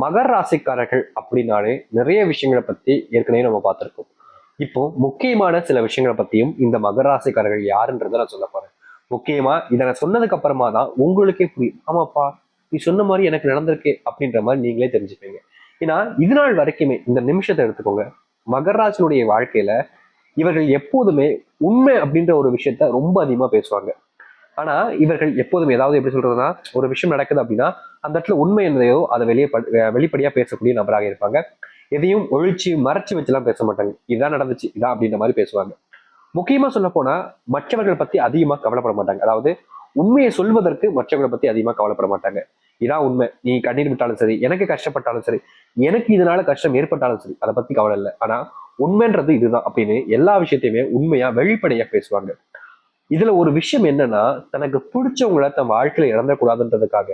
மகர ராசிக்காரர்கள் அப்படின்னாலே நிறைய விஷயங்களை பத்தி ஏற்கனவே நம்ம பார்த்திருக்கோம். இப்போ முக்கியமான சில விஷயங்களை பத்தியும் இந்த மகர ராசிக்காரர்கள் யாருன்றதை நான் சொல்ல போறேன். முக்கியமா இதை நான் சொன்னதுக்கு அப்புறமா தான் உங்களுக்கே புரியும். ஆமாப்பா, நீ சொன்ன மாதிரி எனக்கு நடந்திருக்கு அப்படின்ற மாதிரி நீங்களே தெரிஞ்சுப்பீங்க. ஏன்னா இது நாள் வரைக்குமே இந்த நிமிஷத்தை எடுத்துக்கோங்க, மகர ராசினுடைய வாழ்க்கையில இவர்கள் எப்போதுமே உண்மை அப்படின்ற ஒரு விஷயத்த ரொம்ப அதிகமா பேசுவாங்க. ஆனா இவர்கள் எப்போதும் ஏதாவது எப்படி சொல்றதுன்னா, ஒரு விஷயம் நடக்குது அப்படின்னா அந்த இடத்துல உண்மை என்னதையோ அதை வெளிப்படையா பேசக்கூடிய நபராக இருப்பாங்க. எதையும் ஒழிச்சு மறைச்சு வச்சுலாம் பேச மாட்டாங்க. இதான் நடந்துச்சு, இதான் அப்படின்ற மாதிரி பேசுவாங்க. முக்கியமா சொல்ல போனா மற்றவர்கள் பத்தி அதிகமா கவலைப்பட மாட்டாங்க. அதாவது உண்மையை சொல்வதற்கு மற்றவர்களை பத்தி அதிகமா கவலைப்பட மாட்டாங்க. இதான் உண்மை, நீ கண்ணீர் விட்டாலும் சரி, எனக்கு கஷ்டப்பட்டாலும் சரி, எனக்கு இதனால கஷ்டம் ஏற்பட்டாலும் சரி, அதை பத்தி கவலை இல்லை. ஆனா உண்மைன்றது இதுதான் அப்படின்னு எல்லா விஷயத்தையுமே உண்மையா வெளிப்படையா பேசுவாங்க. இதுல ஒரு விஷயம் என்னன்னா, தனக்கு பிடிச்சவங்களை தன் வாழ்க்கையில இழந்தக்கூடாதுன்றதுக்காக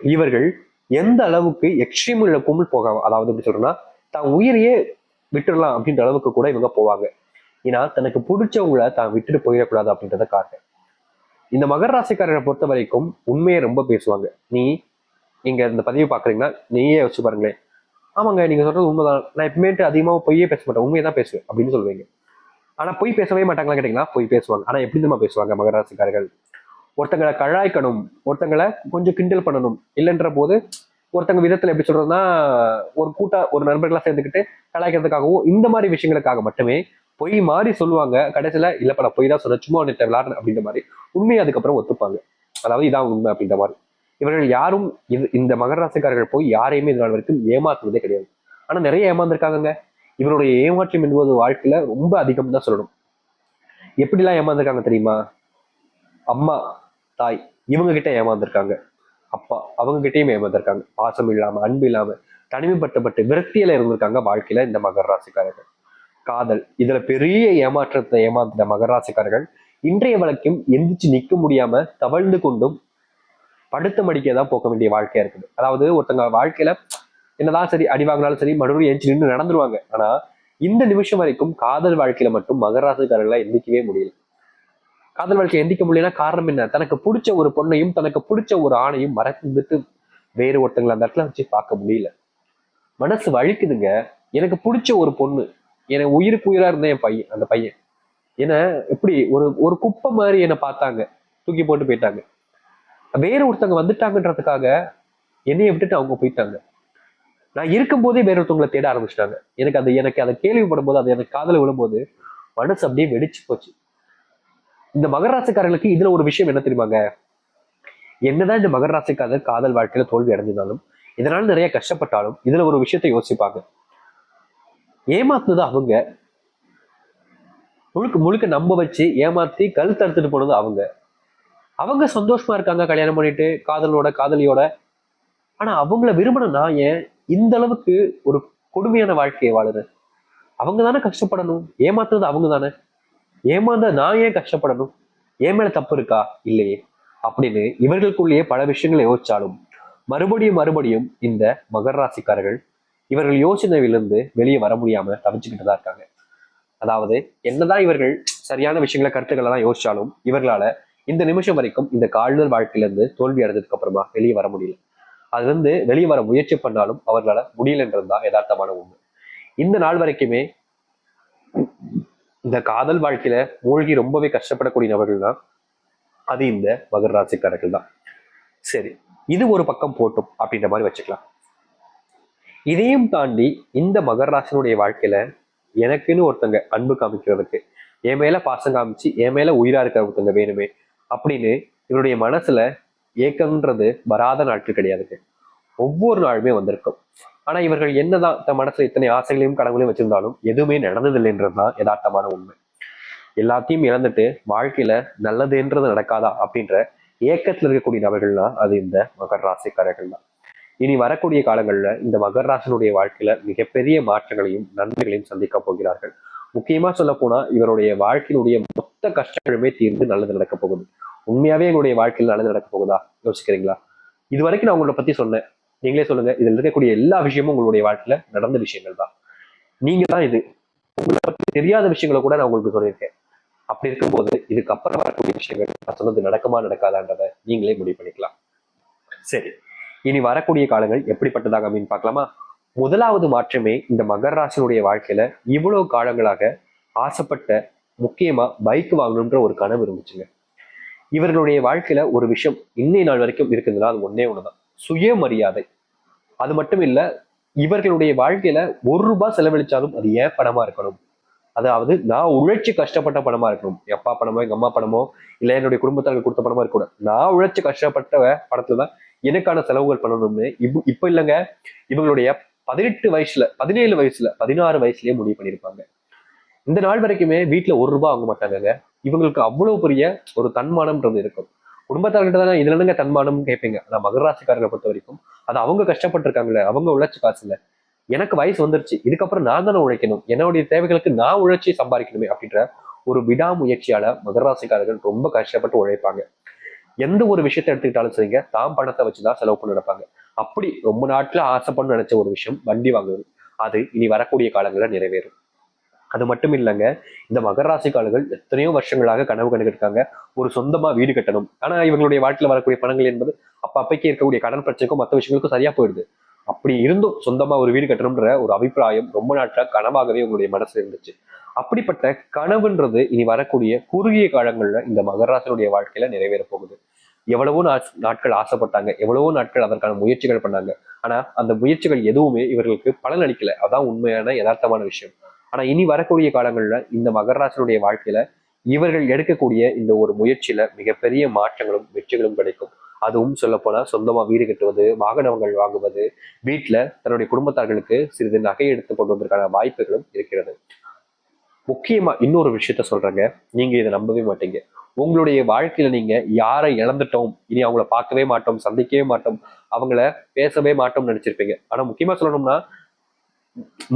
இவர்கள் எந்த அளவுக்கு எக்ஸ்ட்ரீம் இழப்பும் போகாம, அதாவது எப்படி சொல்றேன்னா தான் உயிரையே விட்டுடலாம் அப்படின்ற அளவுக்கு கூட இவங்க போவாங்க. ஏன்னா தனக்கு பிடிச்சவங்களை தான் விட்டுட்டு போயிடக்கூடாது அப்படின்றதுக்காக. இந்த மகர ராசிக்காரரை பொறுத்த வரைக்கும் உண்மையை ரொம்ப பேசுவாங்க. நீங்க இந்த பதிவு பாக்குறீங்கன்னா நீயே வச்சு பாருங்களேன். ஆமாங்க, நீங்க சொல்றது உண்மைதான், நான் எப்பவுமே அதிகமா பொய்யே பேச மாட்டேன், உண்மையை தான் பேசுவேன் அப்படின்னு சொல்லுவீங்க. ஆனா பொய் பேசவே மாட்டாங்களா கேட்டீங்கன்னா பொய் பேசுவாங்க. ஆனா எப்படி தான் பேசுவாங்க மகர ராசிக்காரர்கள்? ஒருத்தங்களை கழாய்க்கணும், ஒருத்தங்களை கொஞ்சம் கிண்டல் பண்ணணும், இல்லைன்ற போது ஒருத்தங்க விதத்துல எப்படி சொல்றதுன்னா ஒரு நண்பர்களா சேர்ந்துக்கிட்டு கலாய்க்கிறதுக்காகவும் இந்த மாதிரி விஷயங்களுக்காக மட்டுமே பொய் மாதிரி சொல்லுவாங்க. கடைசியில இல்லப்பா நான் பொய் தான் சொன்ன, சும்மா ஒன்று விளாடுறேன் அப்படின்ற மாதிரி உண்மையை அதுக்கப்புறம் ஒத்துப்பாங்க. அதாவது இதான் உண்மை அப்படின்ற மாதிரி. இவர்கள் யாரும் இந்த மகர ராசிக்காரர்கள் போய் யாரையுமே இது நாள் வரைக்கும் ஏமாத்துவதே கிடையாது. ஆனா நிறைய ஏமாந்துருக்காங்க. இவருடைய ஏமாற்றம் என்பது வாழ்க்கையில ரொம்ப அதிகம் தான் சொல்லணும். எப்படிலாம் ஏமாந்துருக்காங்க தெரியுமா? அம்மா, தாய் இவங்க கிட்ட ஏமாந்துருக்காங்க. அப்பா அவங்க கிட்டயும் ஏமாந்துருக்காங்க. பாசம் இல்லாம, அன்பு இல்லாம, தனிமைப்பட்டப்பட்டு விரக்தியில இருந்திருக்காங்க வாழ்க்கையில இந்த மகர ராசிக்காரர்கள். காதல், இதுல பெரிய ஏமாற்றத்தை ஏமாந்த மகர ராசிக்காரர்கள் இன்றைய வழக்கும் எந்திரிச்சு நிக்க முடியாம தவழ்ந்து கொண்டும் படுத்த மடிக்கதான் போக வேண்டிய வாழ்க்கையா இருக்குது. அதாவது ஒருத்தங்க வாழ்க்கையில என்னதான் சரி அடி வாங்கினாலும் சரி மறுபடியும் எஞ்சி நின்று நடந்துருவாங்க. ஆனா இந்த நிமிஷம் வரைக்கும் காதல் வாழ்க்கையில மட்டும் மகர ராசிக்காரர்களா எந்திக்கவே முடியல. காதல் வாழ்க்கை எந்திக்க முடியலன்னா காரணம் என்ன? தனக்கு பிடிச்ச ஒரு பொண்ணையும் தனக்கு பிடிச்ச ஒரு ஆணையும் மறந்துட்டு வேறு ஒருத்தங்களை அந்த இடத்துல வச்சு பார்க்க முடியல. மனசு வலிக்குதுங்க. எனக்கு பிடிச்ச ஒரு பொண்ணு, என உயிருக்கு உயிரா இருந்த என் பையன், அந்த பையன் என்ன எப்படி ஒரு ஒரு குப்பை மாதிரி என்னை பார்த்தாங்க, தூக்கி போட்டு போயிட்டாங்க. வேற ஒருத்தவங்க வந்துட்டாங்கன்றதுக்காக என்னைய விட்டுட்டு அவங்க போயிட்டாங்க. நான் இருக்கும் போதே வேற ஒருத்தவங்களை தேட ஆரம்பிச்சிட்டாங்க. எனக்கு அதை கேள்விப்படும் போது, அது எனக்கு காதல விழும்போது மனசு அப்படியே வெடிச்சு போச்சு. இந்த மகர ராசிக்காரர்களுக்கு இதுல ஒரு விஷயம் என்ன தெரியுமாங்க? என்னதான் இந்த மகர ராசிக்காரர் காதல் வாழ்க்கையில தோல்வி அடைஞ்சிருந்தாலும், இதனால நிறைய கஷ்டப்பட்டாலும் இதுல ஒரு விஷயத்தை யோசிப்பாங்க. ஏமாத்துனது அவங்க, முழுக்க முழுக்க நம்ப வச்சு ஏமாத்தி கல் தடுத்துட்டு போனது அவங்க. அவங்க சந்தோஷமா இருக்காங்க கல்யாணம் பண்ணிட்டு காதலியோட. ஆனா அவங்கள விரும்பின நான் ஏன் இந்த அளவுக்கு ஒரு கொடுமையான வாழ்க்கையை வாழுறேன்? அவங்க தானே கஷ்டப்படணும். ஏமாத்துறது அவங்க தானே. ஏமாந்த நான் ஏன் கஷ்டப்படணும்? ஏன் மேல தப்பு இருக்கா? இல்லையே அப்படின்னு இவர்களுக்குள்ளேயே பல விஷயங்களை யோசிச்சாலும் மறுபடியும் இந்த மகர ராசிக்காரர்கள் இவர்கள் யோசனையிலிருந்து வெளியே வர முடியாம தவிச்சுக்கிட்டு தான் இருக்காங்க. அதாவது என்னதான் இவர்கள் சரியான விஷயங்களை கருத்துக்களை தான் யோசிச்சாலும் இவர்களால இந்த நிமிஷம் வரைக்கும் இந்த காதல் வாழ்க்கையிலிருந்து தோல்வி அடைஞ்சதுக்கு அப்புறமா வெளியே வர முடியல. அதுல இருந்து வெளியே வர முயற்சி பண்ணாலும் அவர்களால முடியலன்றதுதான் யதார்த்தமான உண்மை. இந்த நாள் வரைக்குமே இந்த காதல் வாழ்க்கையில மூழ்கி ரொம்பவே கஷ்டப்படக்கூடிய நபர்கள் தான் அது இந்த மகர ராசிக்காரர்கள் தான். சரி, இது ஒரு பக்கம் போட்டும் அப்படின்ற மாதிரி வச்சுக்கலாம். இதையும் தாண்டி இந்த மகர ராசினுடைய வாழ்க்கையில எனக்குன்னு ஒருத்தங்க அன்பு காமிக்கிறதுக்கு, என் மேல பாசம் காமிச்சு என் மேல உயிரா இருக்கிற ஒருத்தங்க வேணுமே அப்படின்னு இவருடைய மனசுல ஏக்கம்ன்றது வராத நாட்கள் கிடையாதுங்க. ஒவ்வொரு நாளுமே வந்திருக்கும். ஆனா இவர்கள் என்னதான் தன் மனசுல இத்தனை ஆசைகளையும் கடவுளையும் வச்சிருந்தாலும் எதுவுமே நடந்ததில்லைன்றதுதான் யதார்த்தமான உண்மை. எல்லாத்தையும் இழந்துட்டு வாழ்க்கையில நல்லதுன்றது நடக்காதா அப்படின்ற ஏக்கத்துல இருக்கக்கூடிய நபர்கள்னா அது இந்த மகர ராசிக்காரர்கள் தான். இனி வரக்கூடிய காலங்கள்ல இந்த மகர ராசினுடைய வாழ்க்கையில மிகப்பெரிய மாற்றங்களையும் நன்மைகளையும் சந்திக்க போகிறார்கள். முக்கியமா சொல்ல போனா இவருடைய வாழ்க்கையினுடைய மொத்த கஷ்டங்களுமே தீர்ந்து நல்லது நடக்க போகுது. உண்மையாவே எங்களுடைய வாழ்க்கையில் நல்லது நடக்க போகுதா யோசிக்கிறீங்களா? இது வரைக்கும் நான் உங்களை பத்தி சொன்னேன், நீங்களே சொல்லுங்க. இதுல இருக்கக்கூடிய எல்லா விஷயமும் உங்களுடைய வாழ்க்கையில நடந்த விஷயங்கள் தான். நீங்க தான் இது உங்களை பத்தி தெரியாத விஷயங்களை கூட நான் உங்களுக்கு சொல்லியிருக்கேன். அப்படி இருக்கும்போது இதுக்கப்புறம் வரக்கூடிய விஷயங்கள் நான் சொன்னது நடக்குமா நடக்காதான்றதை நீங்களே முடிவு பண்ணிக்கலாம். சரி, இனி வரக்கூடிய காலங்கள் எப்படிப்பட்டதாக அப்படின்னு பார்க்கலாமா? முதலாவது மாற்றமே இந்த மகர ராசினுடைய வாழ்க்கையில இவ்வளவு காலங்களாக ஆசைப்பட்ட, முக்கியமா பைக் வாங்கணுன்ற ஒரு கனவு இருந்துச்சுங்க. இவர்களுடைய வாழ்க்கையில ஒரு விஷயம் இன்னைய நாள் வரைக்கும் இருக்குதுன்னா அது ஒன்னே ஒண்ணுதான், சுயமரியாதை. அது மட்டும் இல்ல, இவர்களுடைய வாழ்க்கையில ₹1 செலவழிச்சாலும் அது ஏன் பணமா இருக்கணும், அதாவது நான் உழைச்சு கஷ்டப்பட்ட பணமா இருக்கணும். எங்க அப்பா பணமோ எங்க அம்மா பணமோ இல்ல என்னுடைய குடும்பத்தார்கள் கொடுத்த பணமா இருக்கக்கூடாது. நான் உழைச்சு கஷ்டப்பட்ட பணத்துலதான் எனக்கான செலவுகள் பண்ணணும்னு இப்ப இல்லைங்க, இவங்களுடைய 18 வயசுல 17 வயசுல 16 வயசுலயே முடிவு பண்ணியிருப்பாங்க. இந்த நாள் வரைக்குமே வீட்டுல ₹1 வாங்க மாட்டாங்க. இவங்களுக்கு அவ்வளவு பெரிய ஒரு தன்மானம்ன்றது இருக்கும். குடும்பத்தார்கிட்ட தானே இதுல என்னங்க தன்மானம் கேட்பீங்க. ஆனா மகர ராசிக்காரர்களை பொறுத்த வரைக்கும் அது அவங்க கஷ்டப்பட்டிருக்காங்களே, அவங்க உழைச்ச காசு இல்ல. எனக்கு வயசு வந்துருச்சு, இதுக்கப்புறம் நான் தானே உழைக்கணும், என்னுடைய தேவைகளுக்கு நான் உழைச்சி சம்பாதிக்கணுமே அப்படின்ற ஒரு விடாமுயற்சியால மகர ராசிக்காரர்கள் ரொம்ப கஷ்டப்பட்டு உழைப்பாங்க. எந்த ஒரு விஷயத்த எடுத்துக்கிட்டாலும் சரிங்க, தாம் பணத்தை வச்சுதான் செலவு பண்ணி நடப்பாங்க. அப்படி ரொம்ப நாட்கள ஆசைப்படணும்னு நினைச்ச ஒரு விஷயம் வண்டி வாங்குவது. அது இனி வரக்கூடிய காலங்களில் நிறைவேறும். அது மட்டும் இல்லைங்க, இந்த மகர ராசிக்காரர்கள் எத்தனையோ வருஷங்களாக கனவு கண்டுகிட்டு ஒரு சொந்தமா வீடு கட்டணும். ஆனா இவங்களுடைய வாழ்க்கையில வரக்கூடிய பணங்கள் என்பது அப்பப்பைக்கு இருக்கக்கூடிய கடன் பிரச்சனைக்கும் மற்ற விஷயங்களுக்கும் சரியா போயிடுது. அப்படி இருந்தும் சொந்தமா ஒரு வீடு கட்டணும்ன்ற ஒரு அபிப்பிராயம் ரொம்ப நாட்களா கனவாகவே உங்களுடைய மனசுல இருந்துச்சு. அப்படிப்பட்ட கனவுன்றது இனி வரக்கூடிய குறுகிய காலங்கள்ல இந்த மகராசனுடைய வாழ்க்கையில நிறைவேற போகுது. எவ்வளவோ நாட்கள் ஆசைப்பட்டாங்க, எவ்வளவோ நாட்கள் அதற்கான முயற்சிகள் பண்ணாங்க. ஆனா அந்த முயற்சிகள் எதுவுமே இவர்களுக்கு பலன் அளிக்கல. அதான் உண்மையான யதார்த்தமான விஷயம். ஆனா இனி வரக்கூடிய காலங்கள்ல இந்த மகராசனுடைய வாழ்க்கையில இவர்கள் எடுக்கக்கூடிய இந்த ஒரு முயற்சியில மிகப்பெரிய மாற்றங்களும் வெற்றிகளும் கிடைக்கும். அதுவும் சொல்ல போனா சொந்தமா வீடு கட்டுவது, வாகனங்கள் வாங்குவது, வீட்டுல தன்னுடைய குடும்பத்தார்களுக்கு சிறிது நகை எடுத்து கொண்டு வந்ததற்கான வாய்ப்புகளும் இருக்கிறது. முக்கியமா இன்னொரு விஷயத்த சொல்றேங்க, நீங்க இதை நம்பவே மாட்டீங்க. உங்களுடைய வாழ்க்கையில நீங்க யாரை இழந்துட்டோம், இனி அவங்கள பார்க்கவே மாட்டோம், சந்திக்கவே மாட்டோம், அவங்கள பேசவே மாட்டோம்னு நினைச்சிருப்பீங்க. ஆனா முக்கியமா சொல்லணும்னா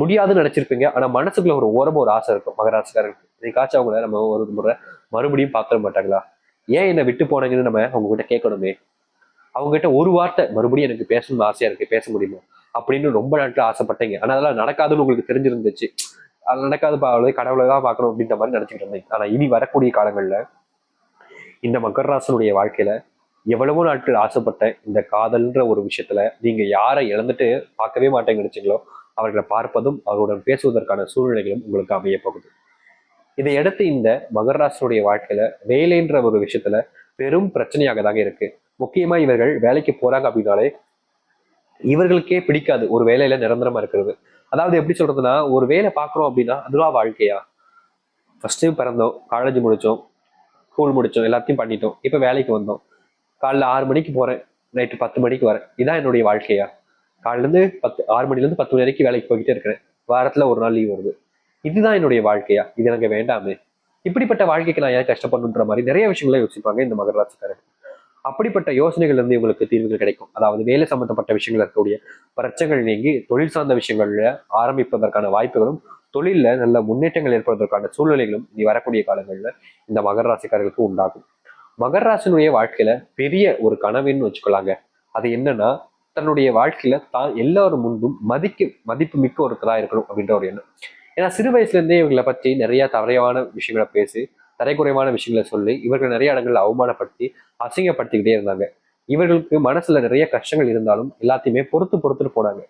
முடியாதுன்னு நினைச்சிருப்பீங்க. ஆனா மனசுக்குள்ள ஒரு ஓரமா ஒரு ஆசை இருக்கும் மகராசிக்காரர்களுக்கு. இன்னைக்காச்சும் அவங்கள நம்ம ஒரு முறை மறுபடியும் பார்க்க மாட்டாங்களா, ஏன் என்னை விட்டு போனீங்கன்னு நம்ம அவங்க கிட்ட கேட்கணுமே, அவங்க கிட்ட ஒரு வார்த்தை மறுபடியும் எனக்கு பேசணும்னு ஆசையா இருக்கு, பேச முடியுமா அப்படின்னு ரொம்ப நாட்கள் ஆசைப்பட்டீங்க. ஆனா அதெல்லாம் நடக்காதுன்னு உங்களுக்கு தெரிஞ்சிருந்துச்சு. அது நடக்காது, கடவுளை தான் பார்க்கணும் அப்படின்ற மாதிரி நினைச்சுக்கிட்டு இருந்தீங்க. ஆனா இனி வரக்கூடிய காலங்கள்ல இந்த மகராசனுடைய வாழ்க்கையில எவ்வளவோ நாட்கள் ஆசைப்பட்ட இந்த காதல்ன்ற ஒரு விஷயத்துல நீங்க யாரை இழந்துட்டு பார்க்கவே மாட்டேங்க நினைச்சீங்களோ அவர்களை பார்ப்பதும் அவர்களுடன் பேசுவதற்கான சூழ்நிலைகளும் உங்களுக்கு அமைய போகுது. இதையடுத்து இந்த மகராசனுடைய வாழ்க்கையில வேலைன்ற ஒரு விஷயத்துல பெரும் பிரச்சனையாக தாங்க இருக்கு. முக்கியமா இவர்கள் வேலைக்கு போறாங்க அப்படின்னாலே இவர்களுக்கே பிடிக்காது ஒரு வேலையில நிரந்தரமா இருக்கிறது. அதாவது எப்படி சொல்றதுன்னா, ஒரு வேலை பார்க்குறோம் அப்படின்னா அதுவா வாழ்க்கையா, ஃபர்ஸ்ட் பிறந்தோம், காலேஜ் முடிச்சோம், ஸ்கூல் முடிச்சோம், எல்லாத்தையும் பண்ணிட்டோம், இப்ப வேலைக்கு வந்தோம், காலைல 6 மணிக்கு போறேன், நைட்டு 10 மணிக்கு வரேன், இதான் என்னுடைய வாழ்க்கையா? காலைல இருந்து 6 மணில இருந்து 10 மணி வரைக்கும் வேலைக்கு போய்கிட்டே இருக்கிறேன், வாரத்துல ஒரு நாள் லீவ் வருது, இதுதான் என்னுடைய வாழ்க்கையா? இது எனக்கு வேண்டாமே. இப்படிப்பட்ட வாழ்க்கைக்கு நான் ஏன் கஷ்டப்படணுன்ற மாதிரி நிறைய விஷயங்களை யோசிப்பாங்க இந்த மகர ராசிக்காரர்கள். அப்படிப்பட்ட யோசனைகள் இருந்து இவங்களுக்கு தீர்வுகள் கிடைக்கும். அதாவது வேலை சம்பந்தப்பட்ட விஷயங்கள் இருக்கக்கூடிய பிரச்சனைகள் நீங்கி தொழில் சார்ந்த விஷயங்கள்ல ஆரம்பிப்பதற்கான வாய்ப்புகளும், தொழில்ல நல்ல முன்னேற்றங்கள் ஏற்படுவதற்கான சூழ்நிலைகளும் இனி வரக்கூடிய காலங்கள்ல இந்த மகர ராசிக்காரர்களுக்கு உண்டாகும். மகர ராசினுடைய வாழ்க்கையில பெரிய ஒரு கனவுன்னு வச்சுக்கலாங்க. அது என்னன்னா, தன்னுடைய வாழ்க்கையில தான் எல்லாரும் முன்பும் மதிப்பு மிக்க ஒருத்தரா இருக்கணும் அப்படின்ற ஒரு எண்ணம். ஏன்னா சிறு வயசுல இருந்தே இவங்களை பற்றி நிறைய தவறையான விஷயங்களை பேசி, தரைக்குறைவான விஷயங்களை சொல்லி இவர்கள் நிறைய இடங்கள்ல அவமானப்படுத்தி அசிங்கப்படுத்திக்கிட்டே இருந்தாங்க. இவர்களுக்கு மனசுல நிறைய கஷ்டங்கள் இருந்தாலும் எல்லாத்தையுமே பொறுத்துட்டு போனாங்க.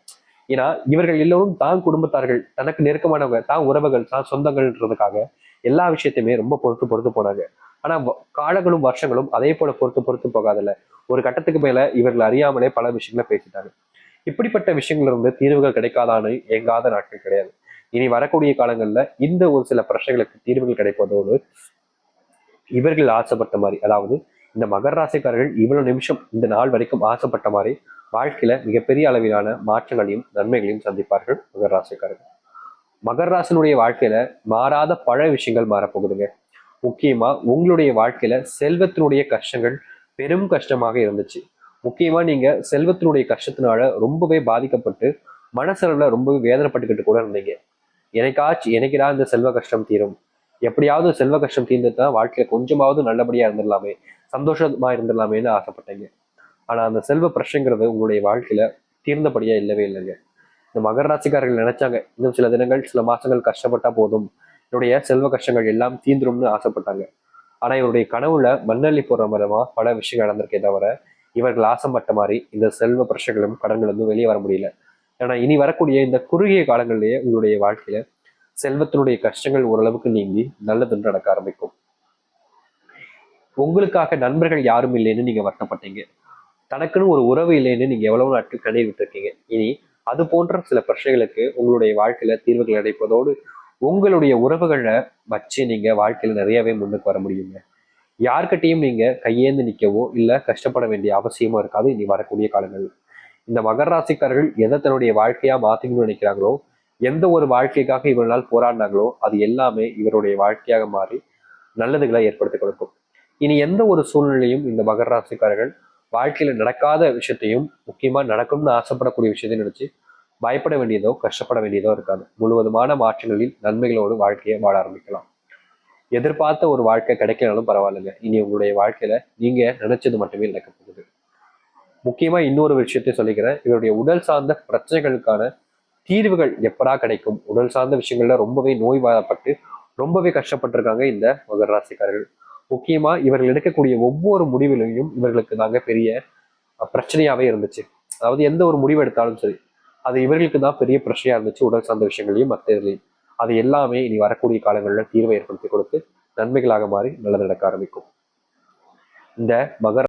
ஏன்னா இவர்கள் எல்லோரும் தான் குடும்பத்தார்கள், தனக்கு நெருக்கமானவங்க, தான் உறவுகள், தான் சொந்தங்கள்ன்றதுக்காக எல்லா விஷயத்தையுமே ரொம்ப பொறுத்து போனாங்க. ஆனா காலங்களும் வருஷங்களும் அதே போல பொறுத்து போகாதல்ல, ஒரு கட்டத்துக்கு மேல இவர்கள் அறியாமலே பல விஷயங்களை பேசிட்டாங்க. இப்படிப்பட்ட விஷயங்கள்ல இருந்து தீர்வுகள் கிடைக்காதான்னு எங்காத நாட்கள் கிடையாது. இனி வரக்கூடிய காலங்கள்ல இந்த ஒரு சில பிரச்சனைகளுக்கு தீர்வுகள் கிடைப்பதோடு இவர்கள் ஆசைப்பட்ட மாதிரி, அதாவது இந்த மகர ராசிக்காரர்கள் இவ்வளவு நிமிஷம் இந்த நாள் வரைக்கும் ஆசைப்பட்ட மாதிரி வாழ்க்கையில மிகப்பெரிய அளவிலான மாற்றங்களையும் நன்மைகளையும் சந்திப்பார்கள் மகர ராசிக்காரர்கள். மகர ராசினுடைய வாழ்க்கையில மாறாத பல விஷயங்கள் மாறப்போகுதுங்க. முக்கியமா உங்களுடைய வாழ்க்கையில செல்வத்தினுடைய கஷ்டங்கள் பெரும் கஷ்டமாக இருந்துச்சு. முக்கியமா நீங்க செல்வத்தினுடைய கஷ்டத்தினால ரொம்பவே பாதிக்கப்பட்டு மனசளவுல ரொம்பவே வேதனைப்பட்டுக்கிட்டு கூட இருந்தீங்க. எனக்குதான் இந்த செல்வ கஷ்டம் தீரும், எப்படியாவது செல்வ கஷ்டம் தீர்ந்துட்டா வாழ்க்கையில கொஞ்சமாவது நல்லபடியா இருந்துடலாமே, சந்தோஷமா இருந்துடலாமேன்னு ஆசைப்பட்டீங்க. ஆனா அந்த செல்வ பிரச்சனைங்கிறது உங்களுடைய வாழ்க்கையில தீர்ந்தபடியா இல்லவே இல்லைங்க. இந்த மகர ராசிக்காரர்கள் நினைச்சாங்க இன்னும் சில தினங்கள் சில மாசங்கள் கஷ்டப்பட்டா போதும், என்னுடைய செல்வ கஷ்டங்கள் எல்லாம் தீந்துரும்னு ஆசைப்பட்டாங்க. ஆனா இவருடைய கனவுல மண்ணள்ளி போடுற மூலமா பல விஷயங்கள் நடந்திருக்கே தவிர இவர்கள் ஆசைப்பட்ட மாதிரி இந்த செல்வ பிரச்சனைகளும் கடன்களும் வெளியே வர முடியல. ஏன்னா இனி வரக்கூடிய இந்த குறுகிய காலங்களிலேயே உங்களுடைய வாழ்க்கையில செல்வத்தினுடைய கஷ்டங்கள் ஓரளவுக்கு நீங்கி நல்லது நடக்க ஆரம்பிக்கும். உங்களுக்காக நண்பர்கள் யாரும் இல்லைன்னு நீங்க வருத்தப்பட்டீங்க. தனக்குன்னு ஒரு உறவு இல்லைன்னு நீங்க எவ்வளவு நாட்கள் கண்ணீர் விட்டுருக்கீங்க. இனி அது போன்ற சில பிரச்சனைகளுக்கு உங்களுடைய வாழ்க்கையில தீர்வுகள் கிடைப்பதோடு உங்களுடைய உறவுகளை வச்சு நீங்க வாழ்க்கையில நிறையவே முன்னுக்கு வர முடியுங்க. யார்கிட்டையும் நீங்க கையேந்து நிற்கவோ இல்லை கஷ்டப்பட வேண்டிய அவசியமும் இருக்காது இனி வரக்கூடிய காலங்கள். இந்த மகர ராசிக்காரர்கள் எதை தன்னுடைய வாழ்க்கையா மாத்திக்கணும்னு நினைக்கிறாங்களோ, எந்த ஒரு வாழ்க்கைக்காக இவ்வளவு நாள் போராடினாங்களோ அது எல்லாமே இவருடைய வாழ்க்கையாக மாறி நல்லதுகளை ஏற்படுத்தி கொடுக்கும். இனி எந்த ஒரு சூழ்நிலையும் இந்த மகர ராசிக்காரர்கள் வாழ்க்கையில நடக்காத விஷயத்தையும் முக்கியமா நடக்கணும்னு ஆசைப்படக்கூடிய விஷயத்தையும் நினைச்சு பயப்பட வேண்டியதோ கஷ்டப்பட வேண்டியதோ இருக்காது. முழுவதுமான மாற்றங்களில் நன்மைகளோடு வாழ்க்கையை வாழ ஆரம்பிக்கலாம். எதிர்பார்த்த ஒரு வாழ்க்கை கிடைக்கனாலும் பரவாயில்லைங்க. இனி உங்களுடைய வாழ்க்கையில நீங்க நினைச்சது மட்டுமே நடக்க போகுது. முக்கியமா இன்னொரு விஷயத்தையும் சொல்லிக்கிறேன். இவருடைய உடல் சார்ந்த பிரச்சனைகளுக்கான தீர்வுகள் எப்படா கிடைக்கும்? உடல் சார்ந்த விஷயங்கள்ல ரொம்பவே நோய்வாய்ப்பட்டு ரொம்பவே கஷ்டப்பட்டிருக்காங்க இந்த மகர ராசிக்காரர்கள். முக்கியமா இவர்கள் எடுக்கக்கூடிய ஒவ்வொரு முடிவிலையும் இவர்களுக்கு தாங்க பெரிய பிரச்சனையாவே இருந்துச்சு. அதாவது எந்த ஒரு முடிவு எடுத்தாலும் சரி அது இவர்களுக்கு தான் பெரிய பிரச்சனையா இருந்துச்சு. உடல் சார்ந்த விஷயங்களையும் மற்ற இதுலையும் அது எல்லாமே இனி வரக்கூடிய காலங்களில் தீர்வை ஏற்படுத்தி கொடுத்து நன்மைகளாக மாறி நல்லது நடக்க ஆரம்பிக்கும். இந்த மகர